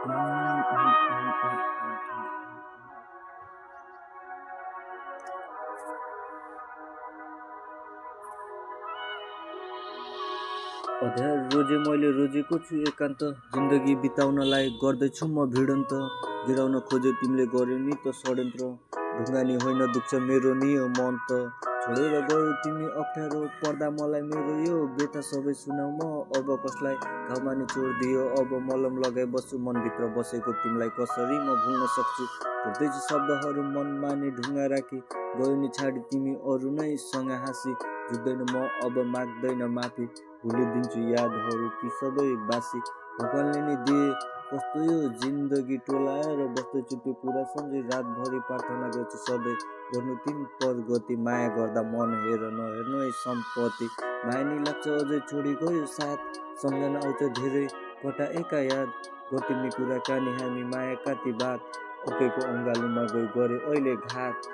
अध्यार रोजे मैले रोजेको छु एकान्त जिन्दगी बिताउनलाई गर्दैछु म भिडन्त गिराउन खोजे तिमीले गर्यो नि त षड्यन्त्र ढुङ्गानी होइन दुख्छ मेरो नि यो मन त छोडेर गयो तिमी अप्ठ्यारो पर्दा मलाई मेरो यो बेथा सबै सुनाउ म अब कसलाई घाउमा नि छोडिदियो अब मलम लगाइ बस्छु मनभित्र बसेको तिमीलाई कसरी म भुल्न सक्छु भुल्दैछु शब्दहरू मनमा नि ढुङ्गा राखी गयो नि छाडी तिमी अरू नै सँग हाँसी झुक्दैन म अब माग्दैन माफी भुलिदिन्छु यादहरू ती सबै बासी भगवानले नि दिए कस्तो यो जिन्दगी टोलाएर बस्दैछु त्यो कुरा सम्झी रातभरि प्रार्थना गर्छु सधैँ गर्नु तिमी प्रगति माया गर्दा मन हेर नहेर्नु है सम्पत्ति माया नि लाग्छ अझै छोडी गयो साथ सम्झना आउँछ धेरै कटाएका याद गर्तिमी कुराकानी हामी माया काती बात ओकेको अङ्गालीमा गई गरे अहिले घात